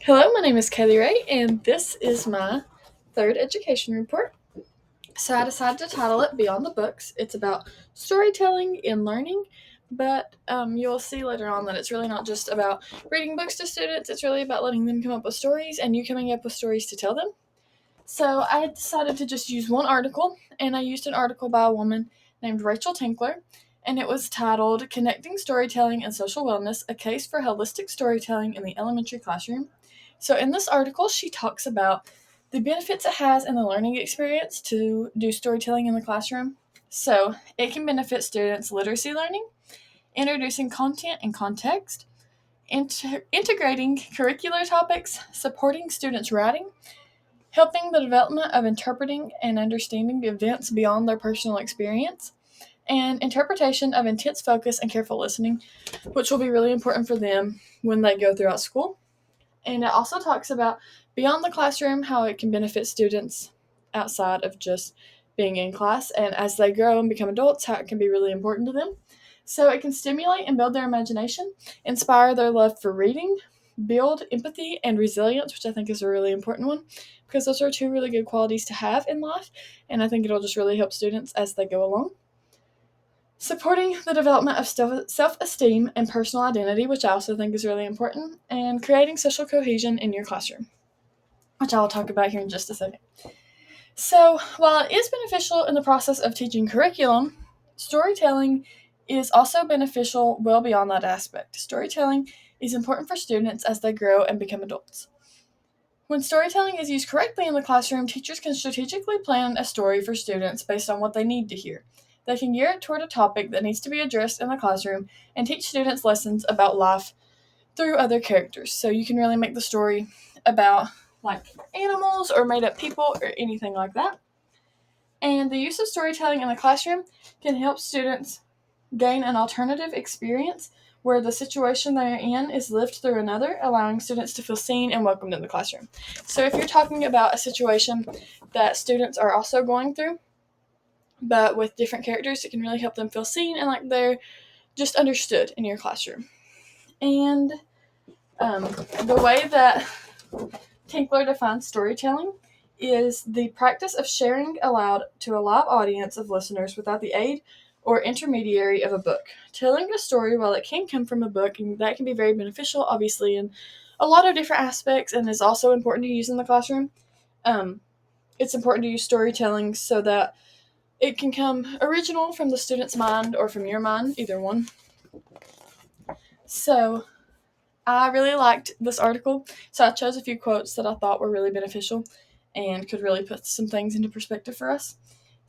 Hello, my name is Kelly Ray, and this is my third education report. So I decided to title it Beyond the Books. It's about storytelling and learning, but you'll see later on that it's really not just about reading books to students, it's really about letting them come up with stories and you coming up with stories to tell them. So I decided to just use one article, and I used an article by a woman named Rachel Tinkler, and it was titled Connecting Storytelling and Social Wellness, a Case for Holistic Storytelling in the Elementary Classroom. So in this article, she talks about the benefits it has in the learning experience to do storytelling in the classroom. So it can benefit students' literacy learning, introducing content and context, integrating curricular topics, supporting students' writing, helping the development of interpreting and understanding events beyond their personal experience, and interpretation of intense focus and careful listening, which will be really important for them when they go throughout school. And it also talks about beyond the classroom, how it can benefit students outside of just being in class, and as they grow and become adults, how it can be really important to them. So it can stimulate and build their imagination, inspire their love for reading, build empathy and resilience, which I think is a really important one because those are two really good qualities to have in life, and I think it'll just really help students as they go along. Supporting the development of self esteem and personal identity, which I also think is really important, and creating social cohesion in your classroom, which I'll talk about here in just a second. So, while it is beneficial in the process of teaching curriculum, storytelling is also beneficial well beyond that aspect. Storytelling is important for students as they grow and become adults. When storytelling is used correctly in the classroom, teachers can strategically plan a story for students based on what they need to hear. They can gear it toward a topic that needs to be addressed in the classroom and teach students lessons about life through other characters. So you can really make the story about like animals or made up people or anything like that. And the use of storytelling in the classroom can help students gain an alternative experience where the situation they're in is lived through another, allowing students to feel seen and welcomed in the classroom. So, if you're talking about a situation that students are also going through, but with different characters, it can really help them feel seen and like they're just understood in your classroom. And the way that Tinkler defines storytelling is the practice of sharing aloud to a live audience of listeners without the aid or intermediary of a book. Telling a story, while it can come from a book, and that can be very beneficial, obviously, in a lot of different aspects, and is also important to use in the classroom. Um, it's important to use storytelling so that it can come original from the student's mind or from your mind, either one. So, I really liked this article, so I chose a few quotes that I thought were really beneficial and could really put some things into perspective for us.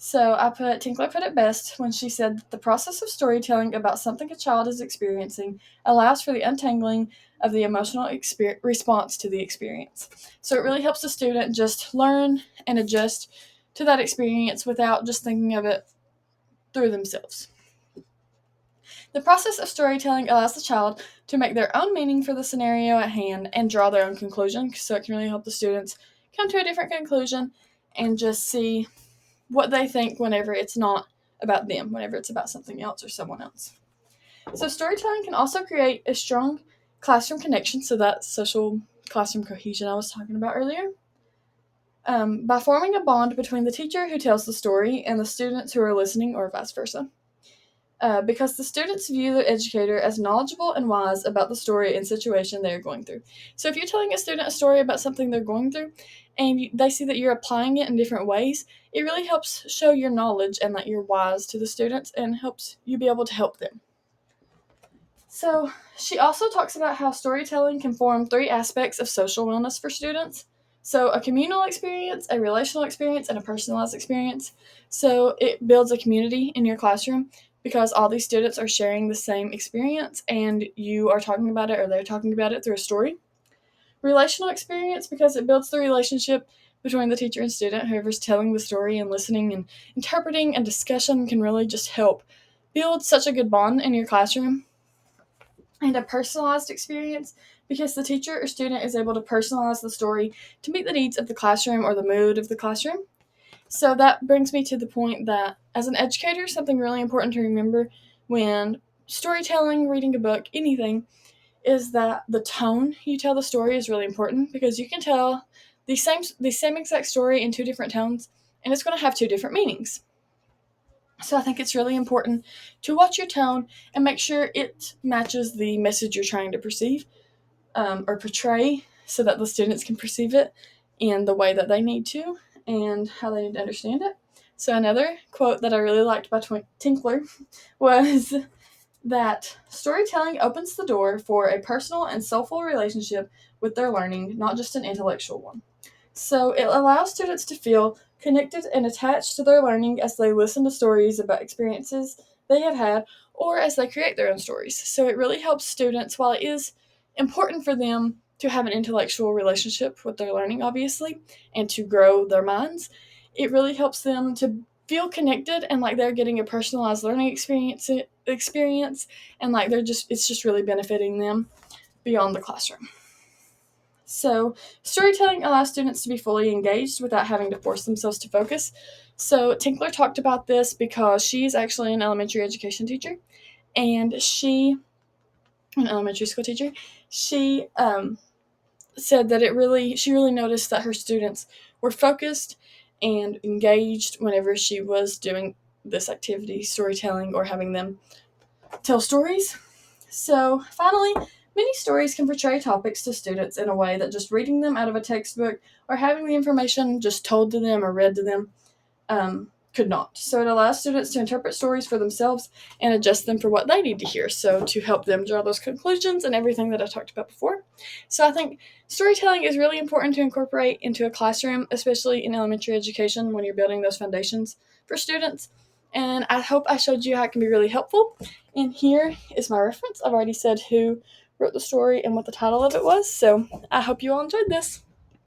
So Tinkler put it best when she said that the process of storytelling about something a child is experiencing allows for the untangling of the emotional response to the experience. So it really helps the student just learn and adjust to that experience without just thinking of it through themselves. The process of storytelling allows the child to make their own meaning for the scenario at hand and draw their own conclusion, so it can really help the students come to a different conclusion and just see what they think whenever it's not about them, whenever it's about something else or someone else. So, storytelling can also create a strong classroom connection, so that social classroom cohesion I was talking about earlier, by forming a bond between the teacher who tells the story and the students who are listening, or vice versa. Because the students view the educator as knowledgeable and wise about the story and situation they are going through. So, if you're telling a student a story about something they're going through and they see that you're applying it in different ways, it really helps show your knowledge and that you're wise to the students and helps you be able to help them. So, she also talks about how storytelling can form three aspects of social wellness for students. So, a communal experience, a relational experience, and a personalized experience. So, it builds a community in your classroom because all these students are sharing the same experience and you are talking about it or they're talking about it through a story. Relational experience because it builds the relationship between the teacher and student. Whoever's telling the story and listening and interpreting and discussion can really just help build such a good bond in your classroom. And a personalized experience because the teacher or student is able to personalize the story to meet the needs of the classroom or the mood of the classroom. So that brings me to the point that as an educator, something really important to remember when storytelling, reading a book, anything, is that the tone you tell the story is really important, because you can tell the same exact story in two different tones, and it's going to have two different meanings. So I think it's really important to watch your tone and make sure it matches the message you're trying to perceive, or portray, so that the students can perceive it in the way that they need to and how they need to understand it. So another quote that I really liked by Tinkler was that storytelling opens the door for a personal and soulful relationship with their learning, not just an intellectual one. So it allows students to feel connected and attached to their learning as they listen to stories about experiences they have had, or as they create their own stories. So it really helps students, while it is important for them to have an intellectual relationship with their learning, obviously, and to grow their minds, it really helps them to feel connected and like they're getting a personalized learning experience, and like it's just really benefiting them beyond the classroom. So, storytelling allows students to be fully engaged without having to force themselves to focus. So, Tinkler talked about this because she's actually an elementary education teacher, and an elementary school teacher, she said that she really noticed that her students were focused and engaged whenever she was doing this activity, storytelling, or having them tell stories. So, finally, many stories can portray topics to students in a way that just reading them out of a textbook or having the information just told to them or read to them could not. So, it allows students to interpret stories for themselves and adjust them for what they need to hear. So, to help them draw those conclusions and everything that I talked about before. So, I think storytelling is really important to incorporate into a classroom, especially in elementary education when you're building those foundations for students. And I hope I showed you how it can be really helpful. And here is my reference. I've already said who wrote the story and what the title of it was, so I hope you all enjoyed this.